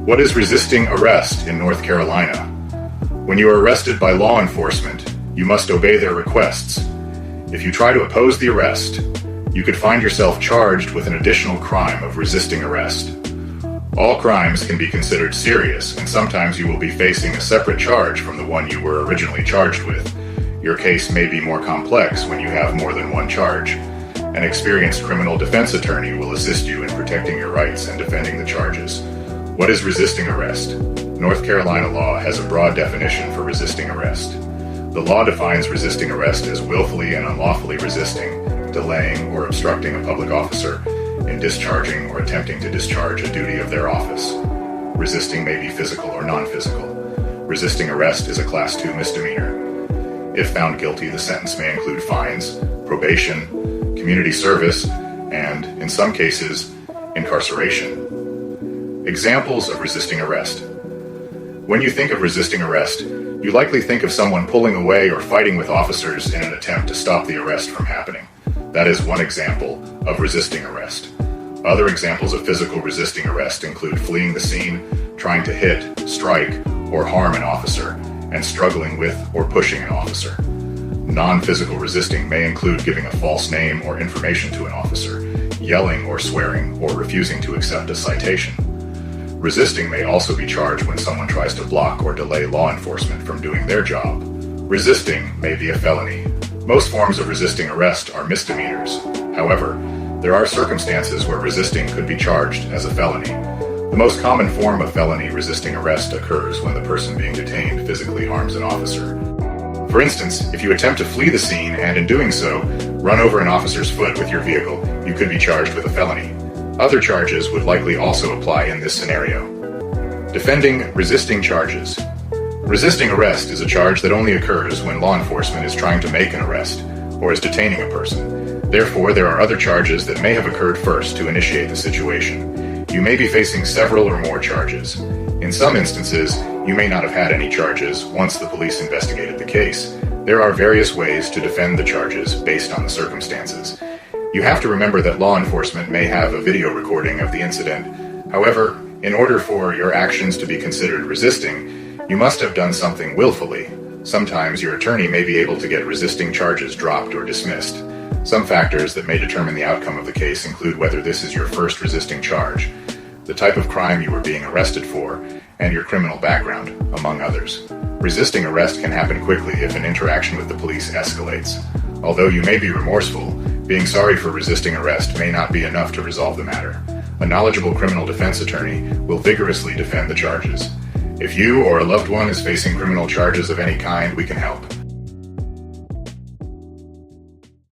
What is resisting arrest in North Carolina? When you are arrested by law enforcement, you must obey their requests. If you try to oppose the arrest, you could find yourself charged with an additional crime of resisting arrest. All crimes can be considered serious, and sometimes you will be facing a separate charge from the one you were originally charged with. Your case may be more complex when you have more than one charge. An experienced criminal defense attorney will assist you in protecting your rights and defending the charges. What is resisting arrest? North Carolina law has a broad definition for resisting arrest. The law defines resisting arrest as willfully and unlawfully resisting, delaying, or obstructing a public officer in discharging or attempting to discharge a duty of their office. Resisting may be physical or non-physical. Resisting arrest is a Class 2 misdemeanor. If found guilty, the sentence may include fines, probation, community service, and, in some cases, incarceration. Examples of resisting arrest. When you think of resisting arrest, you likely think of someone pulling away or fighting with officers in an attempt to stop the arrest from happening. That is one example of resisting arrest. Other examples of physical resisting arrest include fleeing the scene, trying to hit, strike, or harm an officer, and struggling with or pushing an officer. Non-physical resisting may include giving a false name or information to an officer, yelling or swearing, or refusing to accept a citation. Resisting may also be charged when someone tries to block or delay law enforcement from doing their job. Resisting may be a felony. Most forms of resisting arrest are misdemeanors. However, there are circumstances where resisting could be charged as a felony. The most common form of felony resisting arrest occurs when the person being detained physically harms an officer. For instance, if you attempt to flee the scene and in doing so, run over an officer's foot with your vehicle, you could be charged with a felony. Other charges would likely also apply in this scenario. Defending resisting charges. Resisting arrest is a charge that only occurs when law enforcement is trying to make an arrest or is detaining a person. Therefore, there are other charges that may have occurred first to initiate the situation. You may be facing several or more charges. In some instances, you may not have had any charges once the police investigated the case. There are various ways to defend the charges based on the circumstances. You have to remember that law enforcement may have a video recording of the incident. However, in order for your actions to be considered resisting, you must have done something willfully. Sometimes your attorney may be able to get resisting charges dropped or dismissed. Some factors that may determine the outcome of the case include whether this is your first resisting charge, the type of crime you were being arrested for, and your criminal background, among others. Resisting arrest can happen quickly if an interaction with the police escalates. Although you may be remorseful, being sorry for resisting arrest may not be enough to resolve the matter. A knowledgeable criminal defense attorney will vigorously defend the charges. If you or a loved one is facing criminal charges of any kind, we can help.